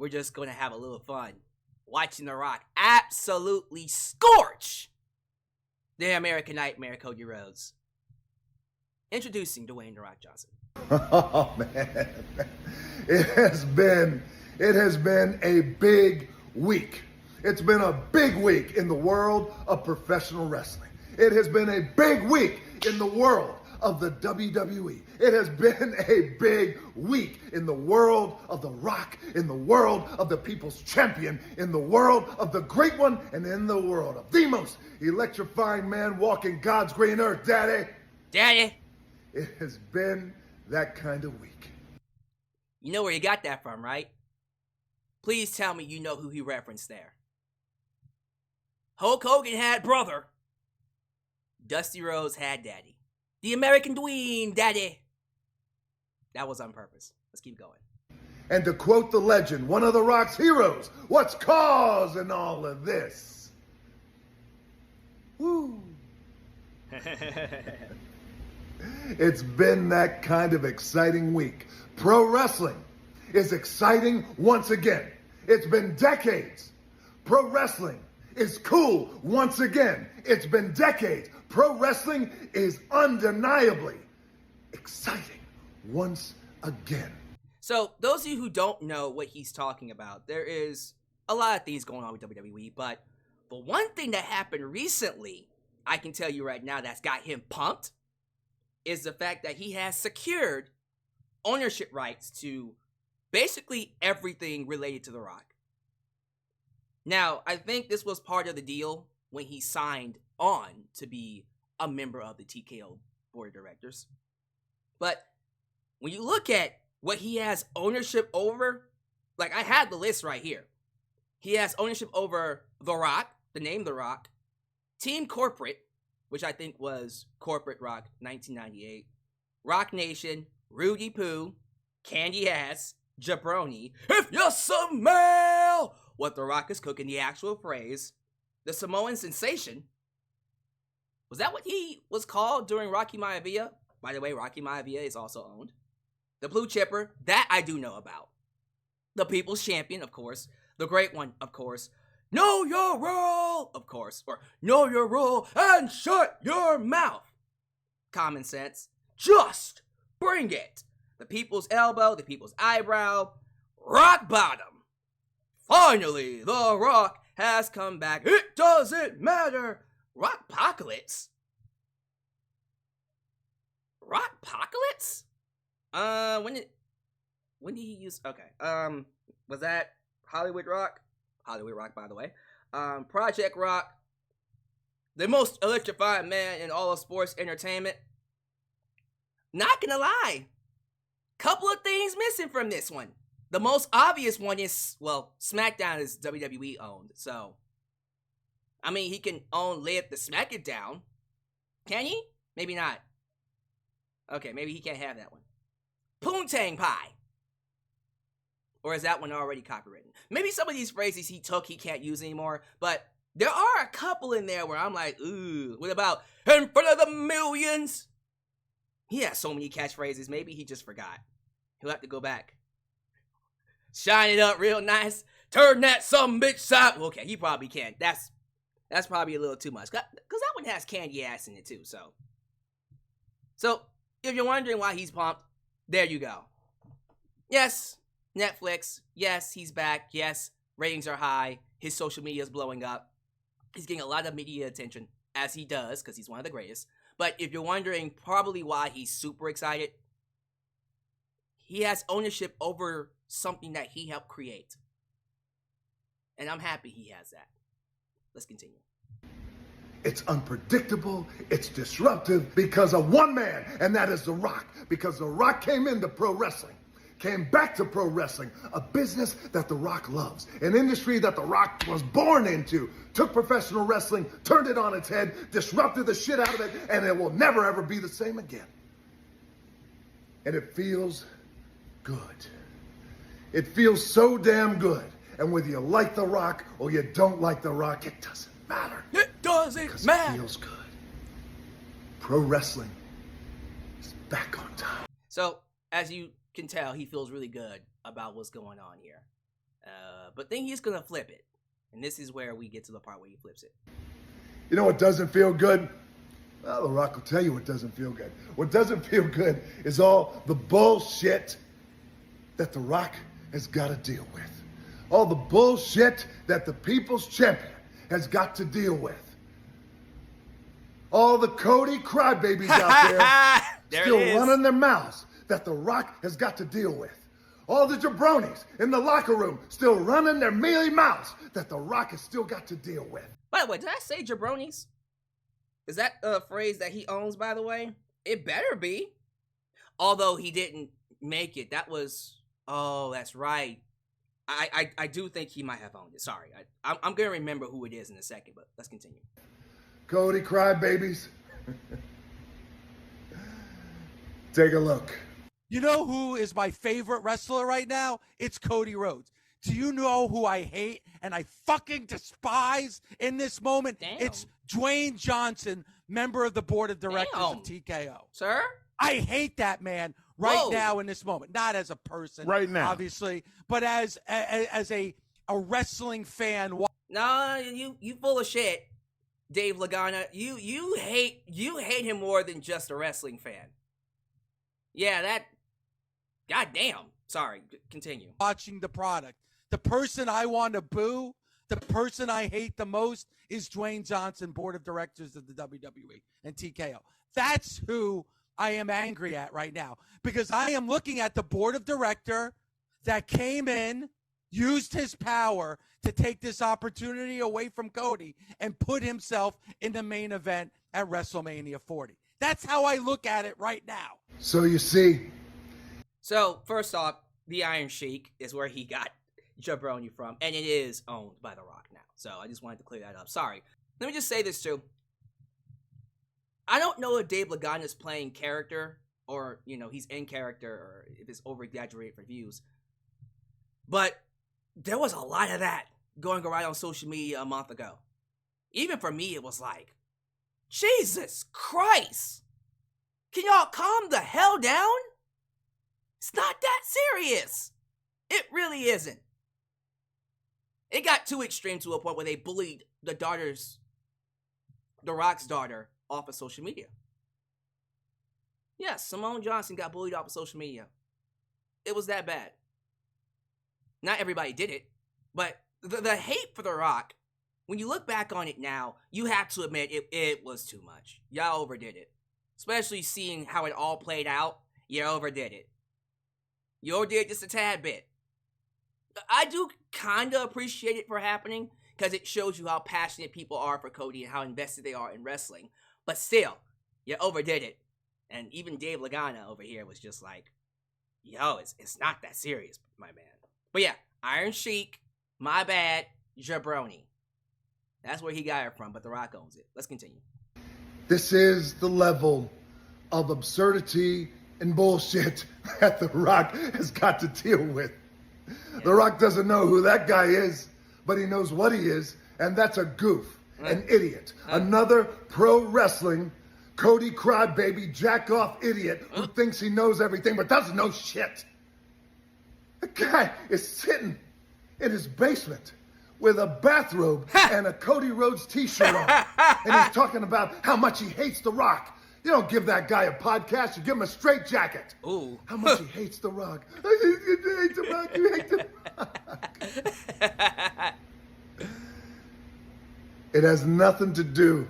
we're just going to have a little fun watching The Rock absolutely scorch the American Nightmare Cody Rhodes. Introducing Dwayne The Rock Johnson. Oh man, it has been a big week. It's been a big week in the world of professional wrestling. It has been a big week in the world of the WWE. It has been a big week in the world of The Rock, in the world of the People's Champion, in the world of the Great One, and in the world of the most electrifying man walking God's green earth, Daddy. Daddy. It has been that kind of week. You know where you got that from, right? Please tell me you know who he referenced there. Hulk Hogan had brother. Dusty Rhodes had daddy. The American Dwayne, Daddy. That was on purpose. Let's keep going. And to quote the legend, one of The Rock's heroes, what's causing all of this? Woo. It's been that kind of exciting week. Pro wrestling is exciting once again. It's been decades. Pro wrestling is cool once again. It's been decades. Pro wrestling is undeniably exciting once again. So, those of you who don't know what he's talking about, there is a lot of things going on with WWE, but one thing that happened recently, I can tell you right now that's got him pumped, is the fact that he has secured ownership rights to basically everything related to The Rock. Now, I think this was part of the deal when he signed on to be a member of the TKO board of directors. But when you look at what he has ownership over, like I had the list right here. He has ownership over The Rock, the name The Rock, Team Corporate, which I think was Corporate Rock 1998, Rock Nation, Rudy Poo, Candy Ass, Jabroni, if you smell what The Rock is cooking, the actual phrase, the Samoan Sensation. Was that what he was called during Rocky Maivia? By the way, Rocky Maivia is also owned. The Blue Chipper, that I do know about. The People's Champion, of course. The Great One, of course. Know your role, of course. Or know your role and shut your mouth. Common sense. Just bring it. The People's Elbow, the People's Eyebrow. Rock Bottom. Finally, The Rock has come back. It doesn't matter. Rockpocalypse? Rockpocalypse? When did he use, okay, was that Hollywood Rock? Hollywood Rock, by the way. Project Rock. The most electrifying man in all of sports entertainment. Not gonna lie. Couple of things missing from this one. The most obvious one is, well, SmackDown is WWE owned, so I mean, he can own Live the Smack It Down. Can he? Maybe not. Okay, maybe he can't have that one. Poontang Pie. Or is that one already copywritten? Maybe some of these phrases he took he can't use anymore, but there are a couple in there where I'm like, ooh, what about in front of the millions? He has so many catchphrases, maybe he just forgot. He'll have to go back. Shine it up real nice. Turn that sumbitch side. Okay, he probably can't. That's probably a little too much. Because that one has Candy Ass in it too, so. So, if you're wondering why he's pumped, there you go. Yes, Netflix. Yes, he's back. Yes, ratings are high. His social media is blowing up. He's getting a lot of media attention, as he does, because he's one of the greatest. But if you're wondering probably why he's super excited, he has ownership over something that he helped create. And I'm happy he has that. Let's continue. It's unpredictable, it's disruptive because of one man, and that is The Rock. Because The Rock came into pro wrestling, came back to pro wrestling, a business that The Rock loves, an industry that The Rock was born into, took professional wrestling, turned it on its head, disrupted the shit out of it, and it will never ever be the same again. And it feels good. It feels so damn good. And whether you like The Rock or you don't like The Rock, it doesn't matter. It doesn't matter. It feels good. Pro wrestling is back on time. So, as you can tell, he feels really good about what's going on here. but then he's gonna flip it. And this is where we get to the part where he flips it. You know what doesn't feel good? Well, The Rock will tell you what doesn't feel good. What doesn't feel good is all the bullshit that The Rock has got to deal with. All the bullshit that the People's Champion has got to deal with. All the Cody crybabies out there still running their mouths that The Rock has got to deal with. All the jabronis in the locker room still running their mealy mouths that The Rock has still got to deal with. By the way, did I say jabronis? Is that a phrase that he owns, by the way? It better be. Although he didn't make it. That was... Oh, that's right. I do think he might have owned it. Sorry. I'm going to remember who it is in a second, but let's continue. Cody crybabies. Take a look. You know who is my favorite wrestler right now? It's Cody Rhodes. Do you know who I hate and I fucking despise in this moment? Damn. It's Dwayne Johnson, member of the board of directors of TKO. Sir? I hate that man right now in this moment. Not as a person, right now, obviously, but as a wrestling fan. No, you full of shit, Dave Lagana. You hate him more than just a wrestling fan. Yeah, that. Goddamn. Sorry. Continue. Watching the product. The person I want to boo, the person I hate the most is Dwayne Johnson, board of directors of the WWE and TKO. That's who I am angry at right now, because I am looking at the board of director that came in, used his power to take this opportunity away from Cody and put himself in the main event at WrestleMania 40. That's how I look at it right now. So you see. So first off, the Iron Sheik is where he got Jabroni from, and it is owned by The Rock now. So I just wanted to clear that up. Sorry. Let me just say this too. I don't know if Dave Lagana is playing character, or, you know, he's in character, or if it's over-exaggerated for views. But there was a lot of that going around on social media a month ago. Even for me, it was like, Jesus Christ! Can y'all calm the hell down? It's not that serious. It really isn't. It got too extreme to a point where they bullied The Rock's daughter, off of social media. Yes, Simone Johnson got bullied off of social media. It was that bad. Not everybody did it, but the hate for The Rock, when you look back on it now, you have to admit it was too much. Y'all overdid it. Especially seeing how it all played out, you overdid it. You overdid it just a tad bit. I do kind of appreciate it for happening, because it shows you how passionate people are for Cody and how invested they are in wrestling. But still, you overdid it. And even Dave Lagana over here was just like, yo, it's not that serious, my man. But yeah, Iron Sheik, my bad, jabroni. That's where he got it from, but The Rock owns it. Let's continue. This is the level of absurdity and bullshit that The Rock has got to deal with. Yeah. The Rock doesn't know who that guy is, but he knows what he is, and that's a goof, an idiot, another pro wrestling Cody crybaby jack-off idiot who thinks he knows everything but doesn't know shit. The guy is sitting in his basement with a bathrobe and a Cody Rhodes t-shirt on, and he's talking about how much he hates The Rock. You don't give that guy a podcast, you give him a straight jacket. Ooh. How much he hates The Rock. You hate The Rock, you hate The Rock. It has nothing to do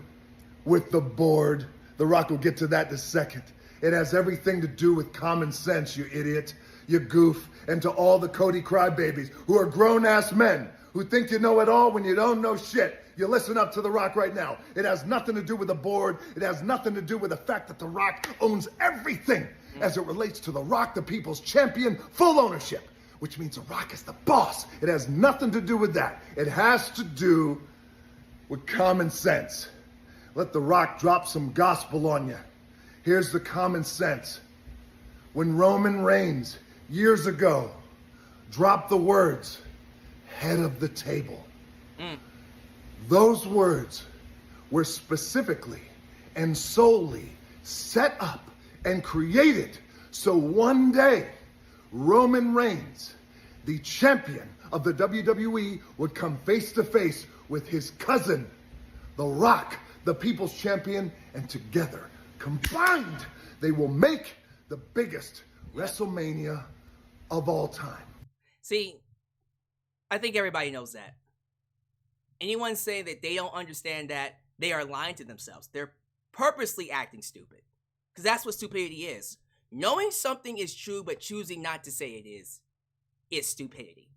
with the board. The Rock will get to that in a second. It has everything to do with common sense, you idiot, you goof, and to all the Cody crybabies who are grown-ass men who think you know it all when you don't know shit. You listen up to The Rock right now. It has nothing to do with the board. It has nothing to do with the fact that The Rock owns everything as it relates to The Rock, the people's champion, full ownership, which means The Rock is the boss. It has nothing to do with that. It has to do with common sense. Let The Rock drop some gospel on you. Here's the common sense. When Roman Reigns, years ago, dropped the words, head of the table, those words were specifically and solely set up and created so one day Roman Reigns, the champion of the WWE would come face to face with his cousin, The Rock, the People's Champion, and together, combined, they will make the biggest WrestleMania of all time. See, I think everybody knows that. Anyone say that they don't understand that, they are lying to themselves. They're purposely acting stupid. Because that's what stupidity is. Knowing something is true but choosing not to say it is stupidity.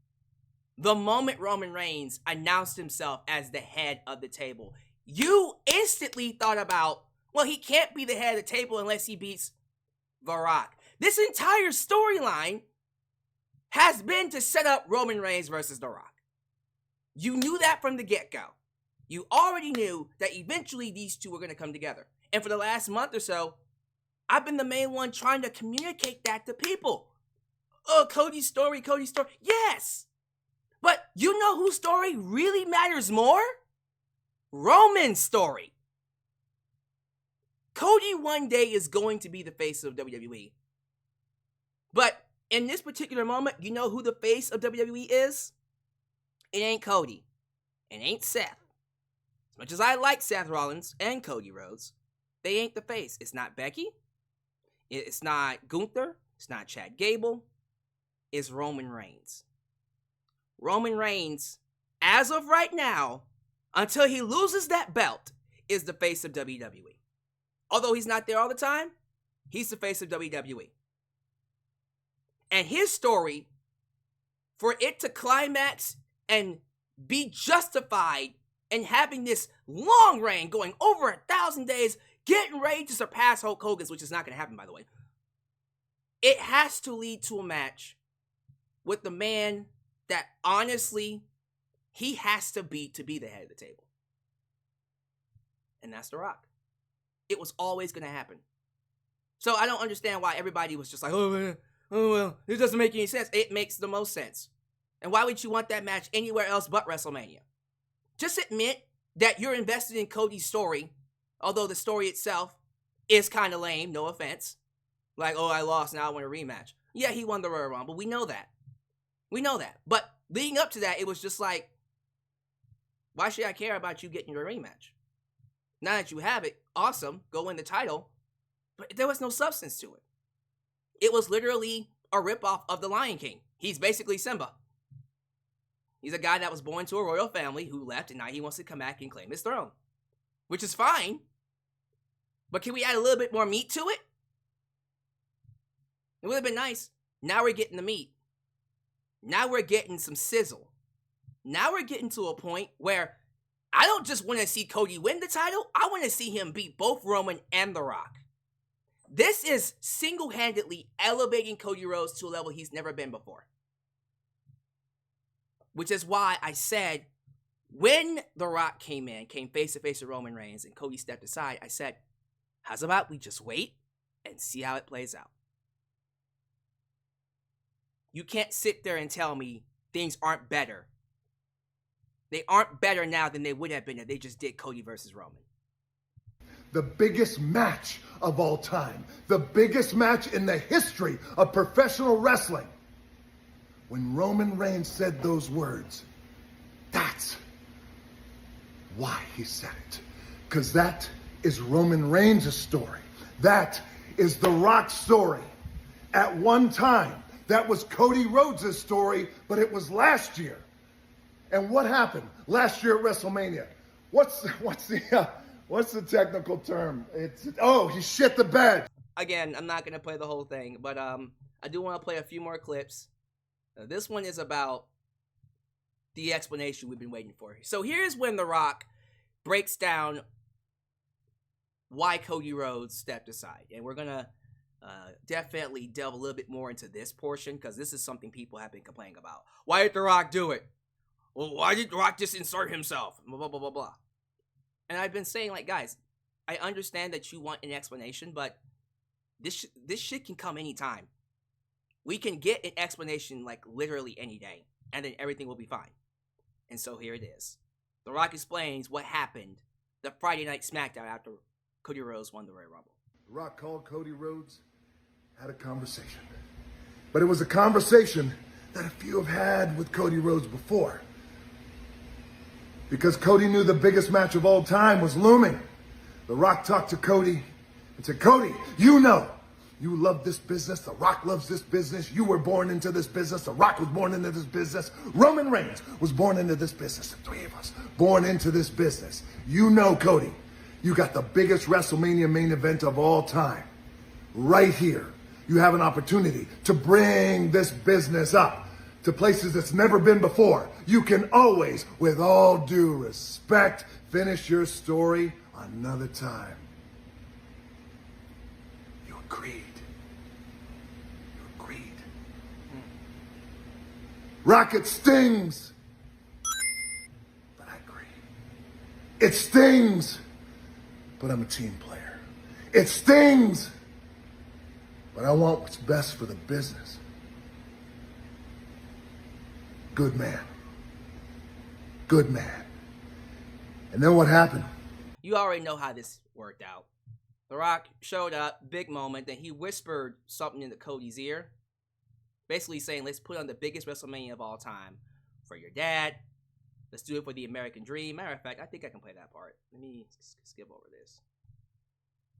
The moment Roman Reigns announced himself as the head of the table, you instantly thought about, well, he can't be the head of the table unless he beats The Rock. This entire storyline has been to set up Roman Reigns versus The Rock. You knew that from the get-go. You already knew that eventually these two were going to come together. And for the last month or so, I've been the main one trying to communicate that to people. Oh, Cody's story. Yes! But you know whose story really matters more? Roman's story. Cody one day is going to be the face of WWE. But in this particular moment, you know who the face of WWE is? It ain't Cody. It ain't Seth. As much as I like Seth Rollins and Cody Rhodes, they ain't the face. It's not Becky. It's not Gunther. It's not Chad Gable. It's Roman Reigns. Roman Reigns, as of right now, until he loses that belt, is the face of WWE. Although he's not there all the time, he's the face of WWE. And his story, for it to climax and be justified and having this long reign going over 1,000 days, getting ready to surpass Hulk Hogan's, which is not going to happen, by the way, it has to lead to a match with the man that honestly he has to beat to be the head of the table. And that's The Rock. It was always going to happen. So I don't understand why everybody was just like, oh well, it doesn't make any sense. It makes the most sense. And why would you want that match anywhere else but WrestleMania? Just admit that you're invested in Cody's story, although the story itself is kind of lame, no offense. Like, oh, I lost, now I want a rematch. Yeah, he won the Royal Rumble, we know that. We know that. But leading up to that, it was just like, why should I care about you getting your rematch? Now that you have it, awesome, go win the title. But there was no substance to it. It was literally a ripoff of The Lion King. He's basically Simba. He's a guy that was born to a royal family who left, and now he wants to come back and claim his throne. Which is fine. But can we add a little bit more meat to it? It would have been nice. Now we're getting the meat. Now we're getting some sizzle. Now we're getting to a point where I don't just want to see Cody win the title. I want to see him beat both Roman and The Rock. This is single-handedly elevating Cody Rhodes to a level he's never been before. Which is why I said, when The Rock came face-to-face with Roman Reigns, and Cody stepped aside, I said, how's about we just wait and see how it plays out? You can't sit there and tell me things aren't better. They aren't better now than they would have been if they just did Cody versus Roman. The biggest match of all time. The biggest match in the history of professional wrestling. When Roman Reigns said those words, that's why he said it. Because that is Roman Reigns' story. That is The Rock's story. At one time, that was Cody Rhodes' story, but it was last year. And what happened last year at WrestleMania? What's the technical term? He shit the bed. Again, I'm not going to play the whole thing, but I do want to play a few more clips. This one is about the explanation we've been waiting for. So here's when The Rock breaks down why Cody Rhodes stepped aside. And we're going to definitely delve a little bit more into this portion, because this is something people have been complaining about. Why did The Rock do it? Well, why did The Rock just insert himself? Blah, blah, blah, blah, blah. And I've been saying, like, guys, I understand that you want an explanation, but this shit can come anytime. We can get an explanation, like, literally any day, and then everything will be fine. And so here it is. The Rock explains what happened the Friday Night SmackDown after Cody Rhodes won the Royal Rumble. The Rock called Cody Rhodes, had a conversation. But it was a conversation that a few have had with Cody Rhodes before. Because Cody knew the biggest match of all time was looming. The Rock talked to Cody and said, Cody, you know, you love this business. The Rock loves this business. You were born into this business. The Rock was born into this business. Roman Reigns was born into this business. The three of us born into this business. You know, Cody, you got the biggest WrestleMania main event of all time. Right here, you have an opportunity to bring this business up to places it's never been before. You can always, with all due respect, finish your story another time. You agreed. You agreed. Rocket stings. But I agree. It stings. But I'm a team player. It stings. But I want what's best for the business. Good man. Good man. And then what happened? You already know how this worked out. The Rock showed up, big moment, then he whispered something into Cody's ear. Basically saying, let's put on the biggest WrestleMania of all time for your dad. Let's do it for the American Dream. Matter of fact, I think I can play that part. Let me skip over this.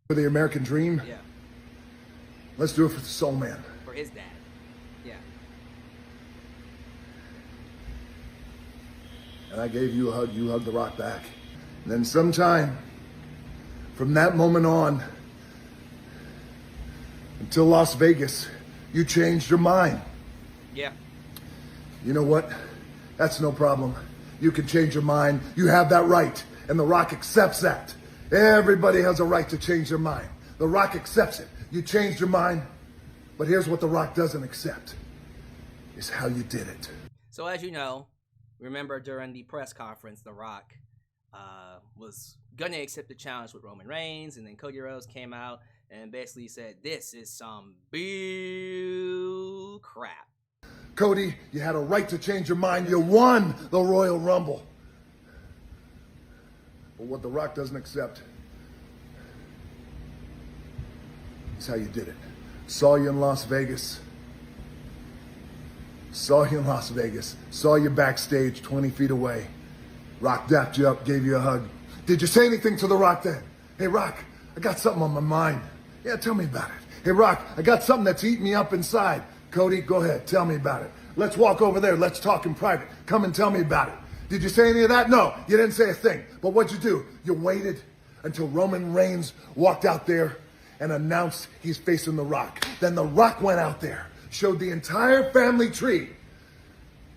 For the American Dream? Yeah. Let's do it for the Soul Man. For his dad. Yeah. And I gave you a hug. You hugged The Rock back. And then sometime from that moment on until Las Vegas, you changed your mind. Yeah. You know what? That's no problem. You can change your mind. You have that right. And The Rock accepts that. Everybody has a right to change their mind. The Rock accepts it. You changed your mind. But here's what The Rock doesn't accept. Is how you did it. So as you know, remember during the press conference, The Rock was gonna accept the challenge with Roman Reigns, and then Cody Rhodes came out and basically said, this is some bull crap. Cody, you had a right to change your mind. You won the Royal Rumble. But what The Rock doesn't accept is how you did it. Saw you in Las Vegas. Saw you in Las Vegas. Saw you backstage 20 feet away. Rock dapped you up, gave you a hug. Did you say anything to The Rock then? Hey, Rock, I got something on my mind. Yeah, tell me about it. Hey, Rock, I got something that's eating me up inside. Cody, go ahead, tell me about it. Let's walk over there. Let's talk in private. Come and tell me about it. Did you say any of that? No, you didn't say a thing. But what'd you do? You waited until Roman Reigns walked out there and announced he's facing The Rock. Then The Rock went out there, showed the entire family tree,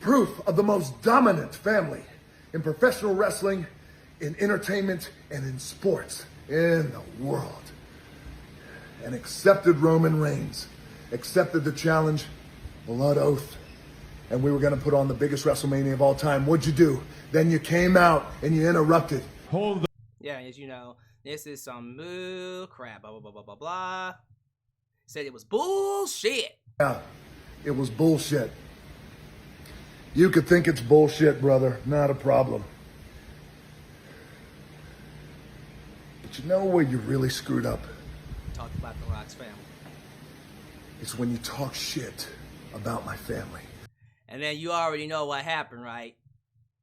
proof of the most dominant family in professional wrestling, in entertainment, and in sports in the world. And accepted Roman Reigns, accepted the challenge, blood oath, and we were going to put on the biggest WrestleMania of all time. What'd you do? Then you came out and you interrupted. Hold on. Yeah, as you know, this is some bull crap, blah, blah, blah, blah, blah, blah. Said it was bullshit. Yeah, it was bullshit. You could think it's bullshit, brother. Not a problem. But you know where you really screwed up? Talked about The Rock's family. It's when you talk shit about my family. And then you already know what happened, right?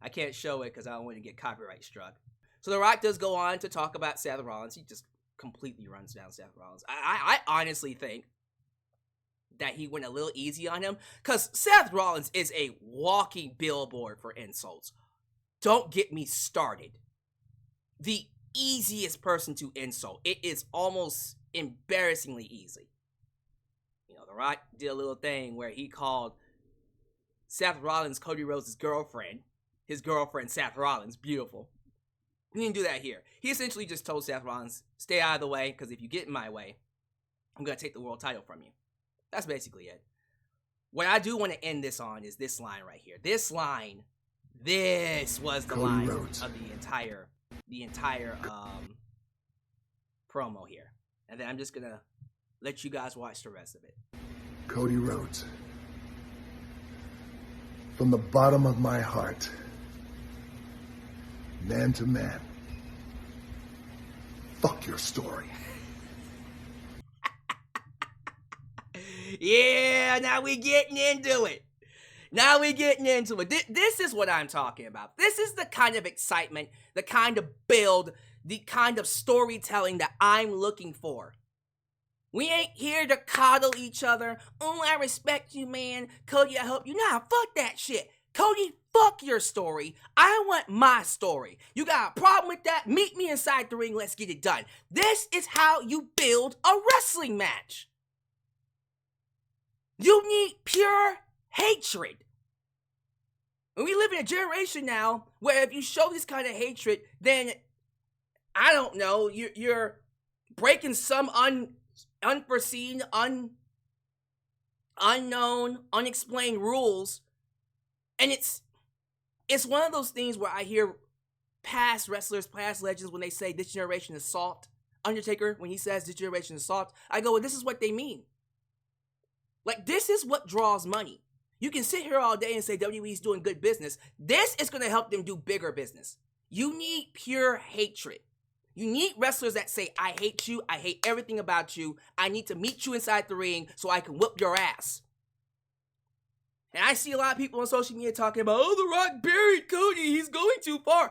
I can't show it because I don't want to get copyright struck. So The Rock does go on to talk about Seth Rollins. He just completely runs down Seth Rollins. I honestly think that he went a little easy on him because Seth Rollins is a walking billboard for insults. Don't get me started. The easiest person to insult. It is almost embarrassingly easy. You know, The Rock did a little thing where he called Seth Rollins Cody Rhodes' girlfriend. His girlfriend, Seth Rollins. Beautiful. He didn't do that here. He essentially just told Seth Rollins, stay out of the way, because if you get in my way, I'm going to take the world title from you. That's basically it. What I do want to end this on is this line right here. This line, this was the Cody line Rhodes. of the entire promo here. And then I'm just going to let you guys watch the rest of it. Cody Rhodes. From the bottom of my heart, man to man, fuck your story. Yeah, now we getting into it. Now we getting into it. This is what I'm talking about. This is the kind of excitement, the kind of build, the kind of storytelling that I'm looking for. We ain't here to coddle each other. Oh, I respect you, man. Cody, I help you. Nah, fuck that shit. Cody, fuck your story. I want my story. You got a problem with that? Meet me inside the ring. Let's get it done. This is how you build a wrestling match. You need pure hatred. And we live in a generation now where if you show this kind of hatred, then, I don't know, you're breaking some unforeseen, unknown, unexplained rules. And it's one of those things where I hear past wrestlers, past legends, when they say this generation is soft. Undertaker, when he says this generation is soft, I go, well, this is what they mean. Like, this is what draws money. You can sit here all day and say WWE's doing good business. This is going to help them do bigger business. You need pure hatred. You need wrestlers that say, I hate you, I hate everything about you, I need to meet you inside the ring so I can whoop your ass. And I see a lot of people on social media talking about, oh, The Rock buried Cody, he's going too far.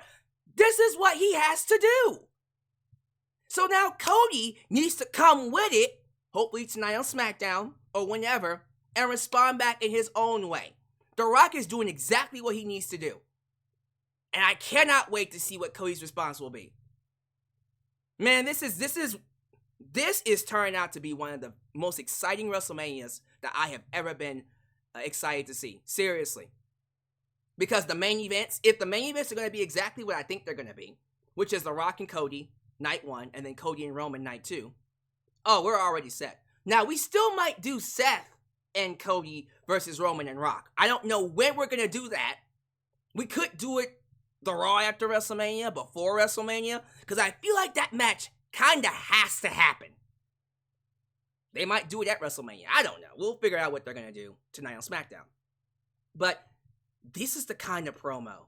This is what he has to do. So now Cody needs to come with it, hopefully tonight on SmackDown, or whenever, and respond back in his own way. The Rock is doing exactly what he needs to do. And I cannot wait to see what Cody's response will be. Man, this is turning out to be one of the most exciting WrestleManias that I have ever been excited to see. Seriously. Because the main events, if the main events are going to be exactly what I think they're going to be, which is The Rock and Cody, night 1, and then Cody and Roman, night 2, oh, we're already set. Now, we still might do Seth and Cody versus Roman and Rock. I don't know when we're going to do that. We could do it the Raw after WrestleMania, before WrestleMania, because I feel like that match kind of has to happen. They might do it at WrestleMania. I don't know. We'll figure out what they're going to do tonight on SmackDown. But this is the kind of promo.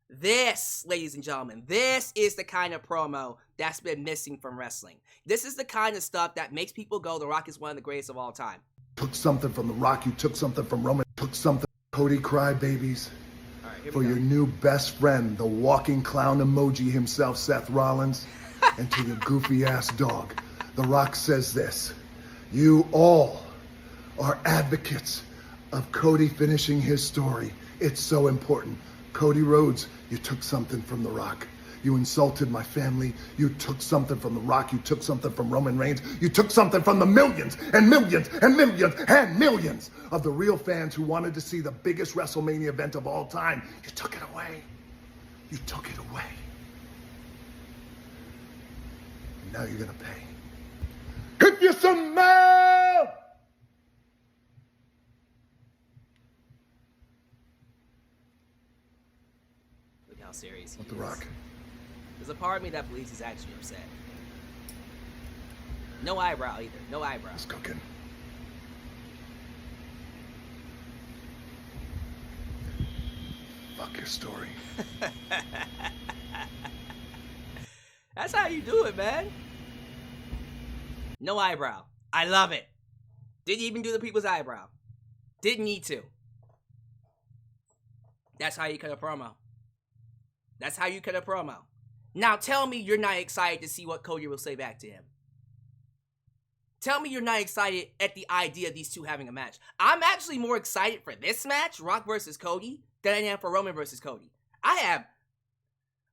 This, ladies and gentlemen, this is the kind of promo that's been missing from wrestling. This is the kind of stuff that makes people go, The Rock is one of the greatest of all time. Took something from The Rock, you took something from Roman, took something. Cody Crybabies. For your new best friend, the walking clown emoji himself, Seth Rollins, and to your goofy ass dog, The Rock says this: you all are advocates of Cody finishing his story. It's so important. Cody Rhodes, you took something from The Rock. You insulted my family. You took something from The Rock. You took something from Roman Reigns. You took something from the millions and millions and millions and millions of the real fans who wanted to see the biggest WrestleMania event of all time. You took it away. You took it away. And now you're going to pay. If you smell! Look how serious he With is. The Rock. There's a part of me that believes he's actually upset. No eyebrow either. No eyebrow. It's cooking. Fuck your story. That's how you do it, man. No eyebrow. I love it. Didn't even do the people's eyebrow. Didn't need to. That's how you cut a promo. That's how you cut a promo. Now tell me you're not excited to see what Cody will say back to him. Tell me you're not excited at the idea of these two having a match. I'm actually more excited for this match, Rock versus Cody, than I am for Roman versus Cody.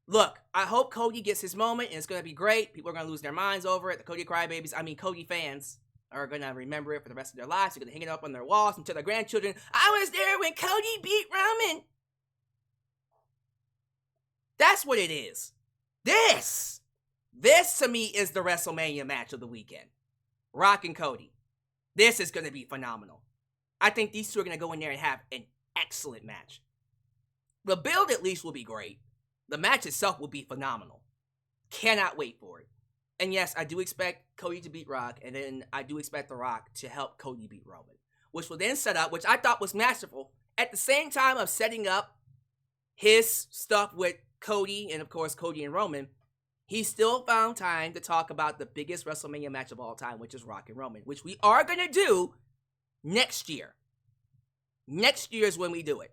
Look, I hope Cody gets his moment and it's going to be great. People are going to lose their minds over it. The Cody Crybabies, Cody fans are going to remember it for the rest of their lives. They're going to hang it up on their walls and tell their grandchildren, I was there when Cody beat Roman. That's what it is. This to me is the WrestleMania match of the weekend. Rock and Cody. This is going to be phenomenal. I think these two are going to go in there and have an excellent match. The build at least will be great. The match itself will be phenomenal. Cannot wait for it. And yes, I do expect Cody to beat Rock, and then I do expect The Rock to help Cody beat Roman, which will then set up, which I thought was masterful, at the same time of setting up his stuff with Cody, and of course Cody and Roman, he still found time to talk about the biggest WrestleMania match of all time, which is Rock and Roman, which we are going to do next year. Next year is when we do it.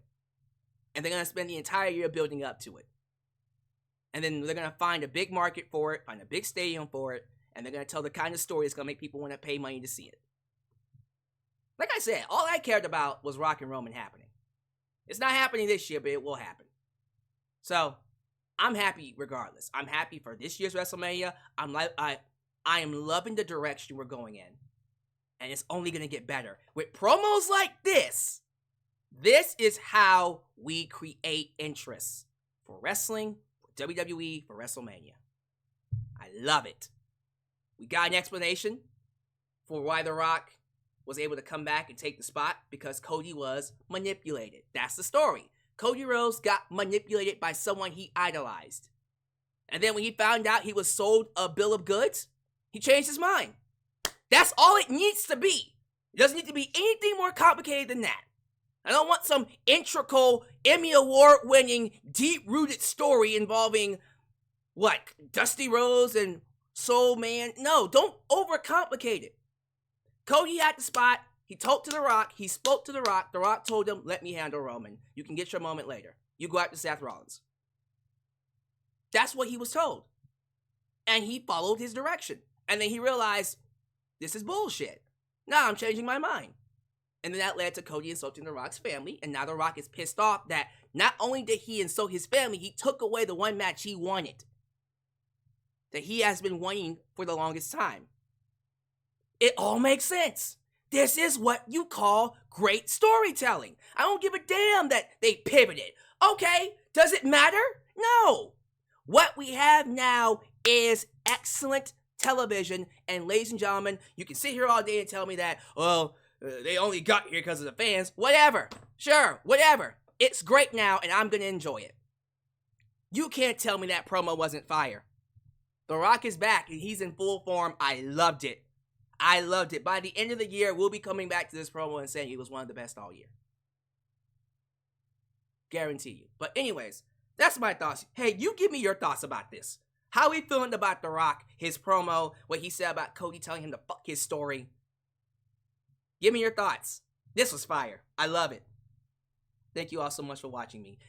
And they're going to spend the entire year building up to it. And then they're going to find a big market for it, find a big stadium for it, and they're going to tell the kind of story that's going to make people want to pay money to see it. Like I said, all I cared about was Rock and Roman happening. It's not happening this year, but it will happen. So, I'm happy regardless. I'm happy for this year's WrestleMania. I am loving the direction we're going in. And it's only going to get better. With promos like this is how we create interest for wrestling, for WWE, for WrestleMania. I love it. We got an explanation for why The Rock was able to come back and take the spot, because Cody was manipulated. That's the story. Cody Rhodes got manipulated by someone he idolized. And then when he found out he was sold a bill of goods, he changed his mind. That's all it needs to be. It doesn't need to be anything more complicated than that. I don't want some integral, Emmy Award-winning, deep-rooted story involving, Dusty Rhodes and Soul Man? No, don't overcomplicate it. Cody had the spot. He talked to The Rock. He spoke to The Rock. The Rock told him, let me handle Roman. You can get your moment later. You go after Seth Rollins. That's what he was told. And he followed his direction. And then he realized, this is bullshit. Now I'm changing my mind. And then that led to Cody insulting The Rock's family. And now The Rock is pissed off that not only did he insult his family, he took away the one match he wanted. That he has been wanting for the longest time. It all makes sense. This is what you call great storytelling. I don't give a damn that they pivoted. Okay, does it matter? No. What we have now is excellent television. And ladies and gentlemen, you can sit here all day and tell me that, they only got here because of the fans. Whatever. Sure, whatever. It's great now, and I'm going to enjoy it. You can't tell me that promo wasn't fire. The Rock is back, and he's in full form. I loved it. I loved it. By the end of the year, we'll be coming back to this promo and saying it was one of the best all year. Guarantee you. But anyways, that's my thoughts. Hey, you give me your thoughts about this. How are we feeling about The Rock, his promo, what he said about Cody telling him to fuck his story? Give me your thoughts. This was fire. I love it. Thank you all so much for watching me.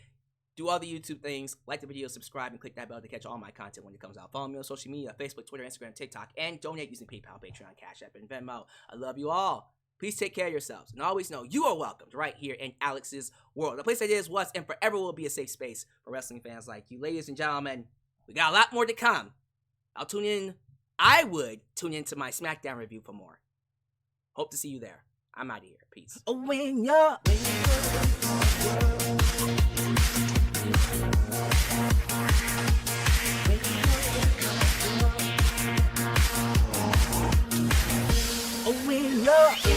Do all the YouTube things. Like the video, subscribe, and click that bell to catch all my content when it comes out. Follow me on social media, Facebook, Twitter, Instagram, TikTok, and donate using PayPal, Patreon, Cashapp, and Venmo. I love you all. Please take care of yourselves. And always know you are welcomed right here in Alyx's world. The place that is, was, and forever will be a safe space for wrestling fans like you. Ladies and gentlemen, we got a lot more to come. I would tune into my SmackDown review for more. Hope to see you there. I'm out of here. Peace. When you're when you're